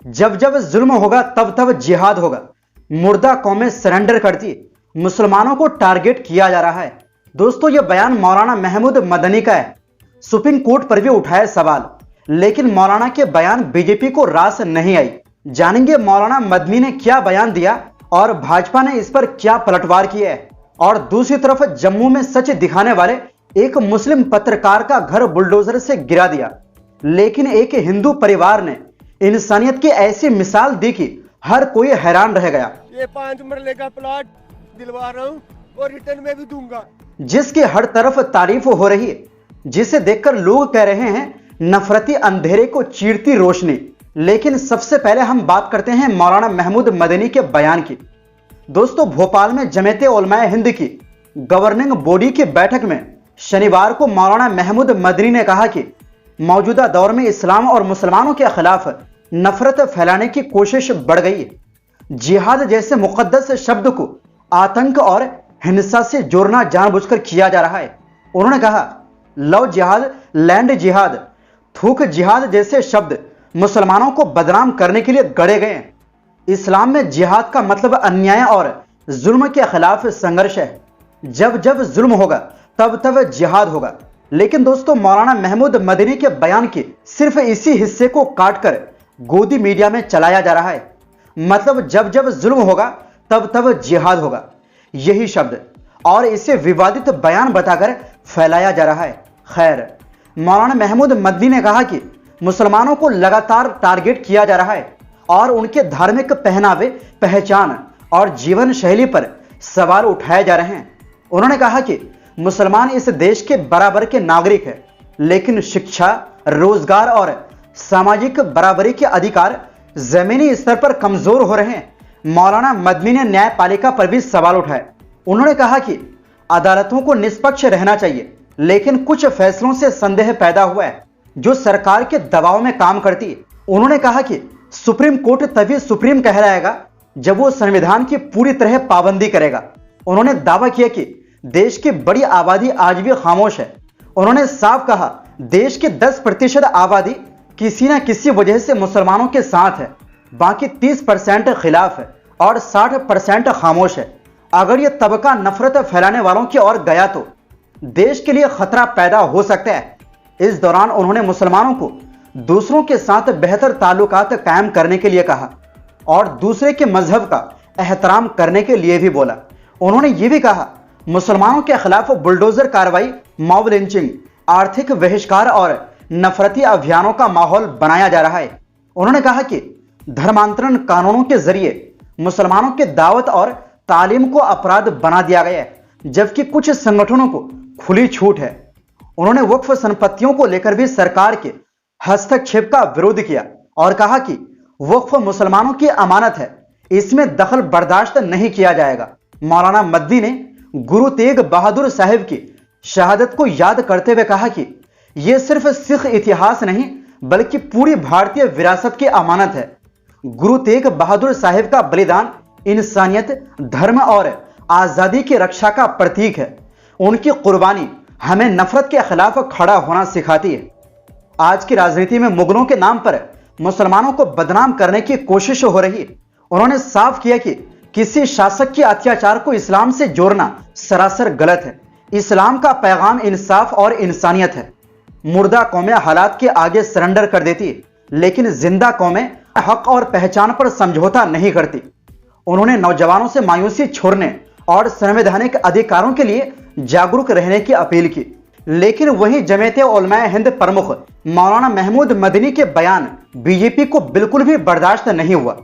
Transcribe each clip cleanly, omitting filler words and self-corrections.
जब जब जुल्म होगा तब तब जिहाद होगा। मुर्दा कौमें सरेंडर करती, मुसलमानों को टारगेट किया जा रहा है। दोस्तों, यह बयान मौलाना महमूद मदनी का है। सुप्रीम कोर्ट पर भी उठाए सवाल, लेकिन मौलाना के बयान बीजेपी को रास नहीं आई। जानेंगे मौलाना मदनी ने क्या बयान दिया और भाजपा ने इस पर क्या पलटवार किया है। और दूसरी तरफ जम्मू में सच दिखाने वाले एक मुस्लिम पत्रकार का घर बुलडोजर से गिरा दिया, लेकिन एक हिंदू परिवार ने इंसानियत की ऐसी मिसाल दी कि हर कोई हैरान रह गया। ये 5 मरले का प्लॉट दिलवा रहा हूँ और रिटर्न में भी दूंगा। जिसकी हर तरफ तारीफ हो रही है, जिसे देखकर लोग कह रहे हैं नफरती अंधेरे को चीरती रोशनी। लेकिन सबसे पहले हम बात करते हैं मौलाना महमूद मदनी के बयान की। दोस्तों, भोपाल में जमीयत उलमाए हिंद की गवर्निंग बॉडी की बैठक में शनिवार को मौलाना महमूद मदनी ने कहा कि मौजूदा दौर में इस्लाम और मुसलमानों के खिलाफ नफरत फैलाने की कोशिश बढ़ गई है। जिहाद जैसे मुकद्दस शब्द को आतंक और हिंसा से जोड़ना जानबूझकर किया जा रहा है। उन्होंने कहा, लव जिहाद, लैंड जिहाद, थूक जिहाद जैसे शब्द मुसलमानों को बदनाम करने के लिए गढ़े गए हैं। इस्लाम में जिहाद का मतलब अन्याय और जुल्म के खिलाफ संघर्ष है। जब जब जुल्म होगा तब तब जिहाद होगा। लेकिन दोस्तों, मौलाना महमूद मदनी के बयान के सिर्फ इसी हिस्से को काटकर गोदी मीडिया में चलाया जा रहा है। मतलब जब जब जुल्म होगा तब तब जिहाद होगा, यही शब्द, और इसे विवादित बयान बताकर फैलाया जा रहा है। खैर, मौलाना महमूद मदनी ने कहा कि मुसलमानों को लगातार टारगेट किया जा रहा है और उनके धार्मिक पहनावे, पहचान और जीवन शैली पर सवाल उठाए जा रहे हैं। उन्होंने कहा कि मुसलमान इस देश के बराबर के नागरिक हैं, लेकिन शिक्षा, रोजगार और सामाजिक बराबरी के अधिकार जमीनी स्तर पर कमजोर हो रहे हैं। मौलाना मदनी ने न्यायपालिका पर भी सवाल उठाए। उन्होंने कहा कि अदालतों को निष्पक्ष रहना चाहिए, लेकिन कुछ फैसलों से संदेह पैदा हुआ है जो सरकार के दबाव में काम करती है। उन्होंने कहा कि सुप्रीम कोर्ट तभी सुप्रीम कहलाएगा जब वो संविधान की पूरी तरह पाबंदी करेगा। उन्होंने दावा किया कि देश की बड़ी आबादी आज भी खामोश है। उन्होंने साफ कहा, देश की 10% आबादी किसी न किसी वजह से मुसलमानों के साथ है, बाकी 30% खिलाफ है और 60% खामोश है। अगर यह तबका नफरत फैलाने वालों की ओर गया तो देश के लिए खतरा पैदा हो सकता है। इस दौरान उन्होंने मुसलमानों को दूसरों के साथ बेहतर ताल्लुकात कायम करने के लिए कहा और दूसरे के मजहब का एहतराम करने के लिए भी बोला। उन्होंने ये भी कहा, मुसलमानों के खिलाफ बुलडोजर कार्रवाई, मॉब लिंचिंग, आर्थिक बहिष्कार और नफरती अभियानों का माहौल बनाया जा रहा है। उन्होंने कहा कि धर्मांतरण कानूनों के जरिए मुसलमानों के दावत और तालीम को अपराध बना दिया गया है, जबकि कुछ संगठनों को खुली छूट है। उन्होंने वक्फ संपत्तियों को लेकर भी सरकार के हस्तक्षेप का विरोध किया और कहा कि वक्फ मुसलमानों की अमानत है, इसमें दखल बर्दाश्त नहीं किया जाएगा। मौलाना मदनी ने गुरु तेग बहादुर साहिब की शहादत को याद करते हुए कहा कि यह सिर्फ सिख इतिहास नहीं बल्कि पूरी भारतीय विरासत की अमानत है। गुरु तेग बहादुर साहिब का बलिदान इंसानियत, धर्म और आजादी की रक्षा का प्रतीक है। उनकी कुर्बानी हमें नफरत के खिलाफ खड़ा होना सिखाती है। आज की राजनीति में मुगलों के नाम पर मुसलमानों को बदनाम करने की कोशिश हो रही है। उन्होंने साफ किया कि किसी शासक के अत्याचार को इस्लाम से जोड़ना सरासर गलत है। इस्लाम का पैगाम इंसाफ और इंसानियत है। मुर्दा कौमें हालात के आगे सरेंडर कर देती है, लेकिन जिंदा कौमें हक और पहचान पर समझौता नहीं करती। उन्होंने नौजवानों से मायूसी छोड़ने और संवैधानिक अधिकारों के लिए जागरूक रहने की अपील की। लेकिन वहीं जमीयत उलमाए हिंद प्रमुख मौलाना महमूद मदनी के बयान बीजेपी को बिल्कुल भी बर्दाश्त नहीं हुआ।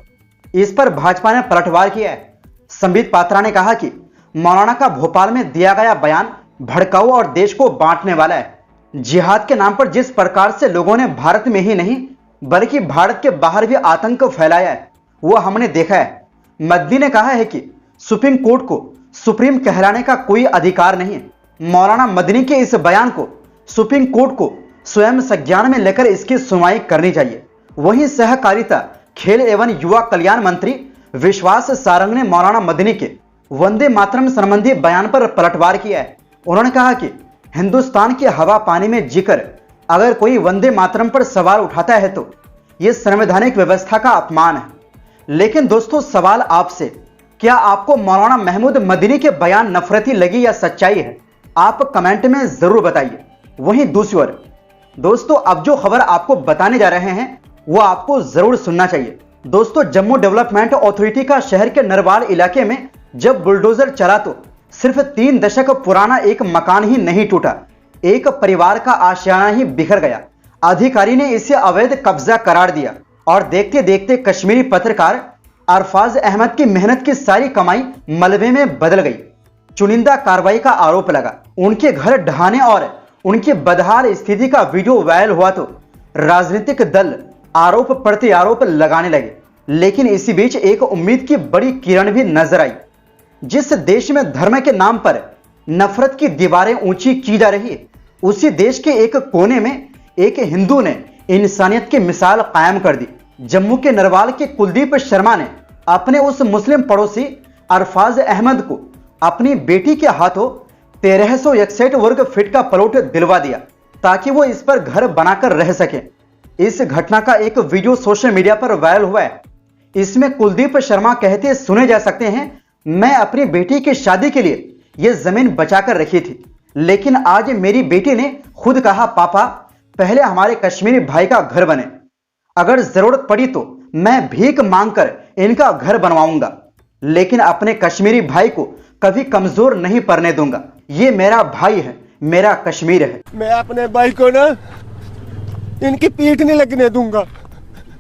इस पर भाजपा ने पलटवार किया है। संबित पात्रा ने कहा कि मौलाना का भोपाल में दिया गया बयान भड़काऊ और देश को बांटने वाला है। जिहाद के नाम पर जिस प्रकार से लोगों ने भारत में ही नहीं बल्कि भारत के बाहर भी आतंक फैलाया है, वो हमने देखा है। मदनी ने कहा है कि सुप्रीम कोर्ट को सुप्रीम कहलाने का कोई अधिकार नहीं है। मौलाना मदनी के इस बयान को सुप्रीम कोर्ट को स्वयं संज्ञान में लेकर इसकी सुनवाई करनी चाहिए। वहीं सहकारिता, खेल एवं युवा कल्याण मंत्री विश्वास सारंग ने मौलाना मदनी के वंदे मातरम संबंधी बयान पर पलटवार किया है। उन्होंने कहा कि हिंदुस्तान की हवा पानी में जीकर अगर कोई वंदे मातरम पर सवाल उठाता है तो ये संवैधानिक व्यवस्था का अपमान है। लेकिन दोस्तों, सवाल आपसे, क्या आपको मौलाना महमूद मदनी के बयान नफरती लगी या सच्चाई है? आप कमेंट में जरूर बताइए। वहीं दूसरी ओर दोस्तों, अब जो खबर आपको बताने जा रहे हैं वो आपको जरूर सुनना चाहिए। दोस्तों, जम्मू डेवलपमेंट अथॉरिटी का शहर के नरवाल इलाके में जब बुलडोजर चला तो सिर्फ 3 दशक पुराना एक मकान ही नहीं टूटा, एक परिवार का आशियाना ही बिखर गया। अधिकारी ने इसे अवैध कब्जा करार दिया और देखते देखते कश्मीरी पत्रकार अरफाज अहमद की मेहनत की सारी कमाई मलबे में बदल गई। चुनिंदा कार्रवाई का आरोप लगा, उनके घर ढहाने और उनकी बदहाल स्थिति का वीडियो वायरल हुआ तो राजनीतिक दल आरोप प्रत्यारोप लगाने लगे। लेकिन इसी बीच एक उम्मीद की बड़ी किरण भी नजर आई। जिस देश में धर्म के नाम पर नफरत की दीवारें ऊंची की जा रही है, उसी देश के एक कोने में एक हिंदू ने इंसानियत की मिसाल कायम कर दी। जम्मू के नरवाल के कुलदीप शर्मा ने अपने उस मुस्लिम पड़ोसी अरफाज अहमद को अपनी बेटी के हाथों 1361 वर्ग फीट का प्लॉट दिलवा दिया ताकि वो इस पर घर बनाकर रह सके। इस घटना का एक वीडियो सोशल मीडिया पर वायरल हुआ है। इसमें कुलदीप शर्मा कहते सुने जा सकते हैं, मैं अपनी बेटी की शादी के लिए यह जमीन बचाकर रखी थी, लेकिन आज मेरी बेटी ने खुद कहा, पापा पहले हमारे कश्मीरी भाई का घर बने, अगर जरूरत पड़ी तो मैं भीख मांगकर इनका घर बनवाऊंगा, लेकिन अपने कश्मीरी भाई को कभी कमजोर नहीं पड़ने दूंगा। ये मेरा भाई है, मेरा कश्मीर है। मैं अपने भाई को ना इनकी पीठ नहीं लगने दूंगा।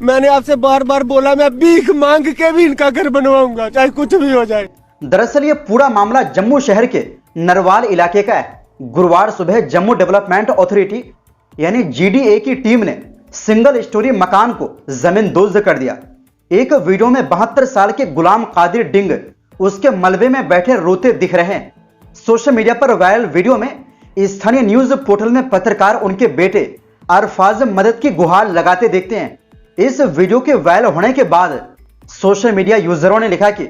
मैंने आपसे बार बार बोला, मैं भीख मांग के भी इनका घर बनवाऊंगा, चाहे कुछ भी हो जाए। दरअसल ये पूरा मामला जम्मू शहर के नरवाल इलाके का है। गुरुवार सुबह जम्मू डेवलपमेंट अथॉरिटी यानी जीडीए की टीम ने सिंगल स्टोरी मकान को जमींदोज कर दिया। एक वीडियो में 72 साल के गुलाम कादिर डिंग उसके मलबे में बैठे रोते दिख रहे हैं। सोशल मीडिया पर वायरल वीडियो में स्थानीय न्यूज पोर्टल में पत्रकार उनके बेटे अरफाज मदद की गुहार लगाते देखते हैं। इस वीडियो के वायरल होने के बाद सोशल मीडिया यूजरों ने लिखा कि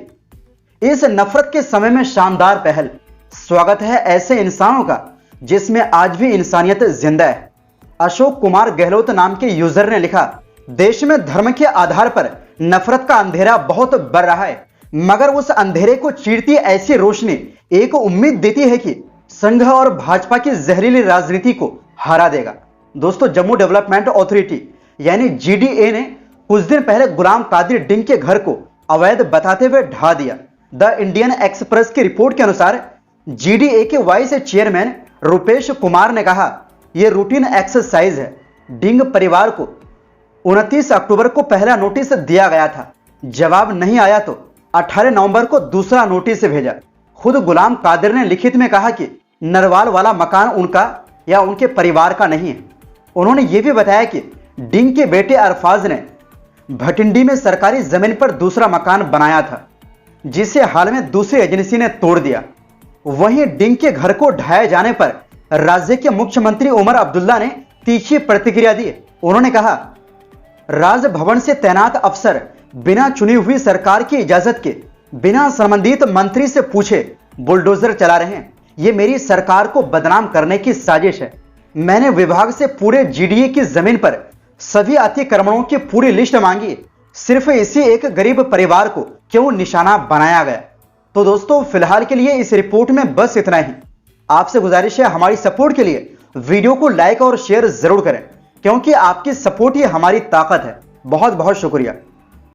इस नफरत के समय में शानदार पहल, स्वागत है ऐसे इंसानों का जिसमें आज भी इंसानियत जिंदा है। अशोक कुमार गहलोत नाम के यूजर ने लिखा, देश में धर्म के आधार पर नफरत का अंधेरा बहुत बढ़ रहा है, मगर उस अंधेरे को चीरती ऐसी रोशनी एक उम्मीद देती है कि संघ और भाजपा की जहरीली राजनीति को हरा देगा। दोस्तों, जम्मू डेवलपमेंट अथॉरिटी यानी जीडीए ने कुछ दिन पहले गुलाम कादिर डिंग के घर को अवैध बताते हुए ढा दिया। द इंडियन एक्सप्रेस की रिपोर्ट के अनुसार जीडीए के वाइस चेयरमैन रुपेश कुमार ने कहा, यह रूटीन एक्सरसाइज है। डिंग परिवार को 29 अक्टूबर को पहला नोटिस दिया गया था, जवाब नहीं आया तो 18 नवंबर को दूसरा नोटिस भेजा। खुद गुलाम कादिर ने लिखित में कहा कि नरवाल वाला मकान उनका या उनके परिवार का नहीं है। उन्होंने यह भी बताया कि डिंग के बेटे अरफाज ने भटिंडी में सरकारी जमीन पर दूसरा मकान बनाया था, जिसे हाल में दूसरी एजेंसी ने तोड़ दिया। वहीं डिंग के घर को ढहाए जाने पर राज्य के मुख्यमंत्री उमर अब्दुल्ला ने तीखी प्रतिक्रिया दी। उन्होंने कहा, राजभवन से तैनात अफसर बिना चुनी हुई सरकार की इजाजत के बिना संबंधित मंत्री से पूछे बुलडोजर चला रहे हैं। यह मेरी सरकार को बदनाम करने की साजिश है। मैंने विभाग से पूरे जीडीए की जमीन पर सभी अतिक्रमणों की पूरी लिस्ट मांगी, सिर्फ इसी एक गरीब परिवार को क्यों निशाना बनाया गया। तो दोस्तों, फिलहाल के लिए इस रिपोर्ट में बस इतना ही। आपसे गुजारिश है, हमारी सपोर्ट के लिए वीडियो को लाइक और शेयर जरूर करें, क्योंकि आपकी सपोर्ट ही हमारी ताकत है। बहुत बहुत शुक्रिया।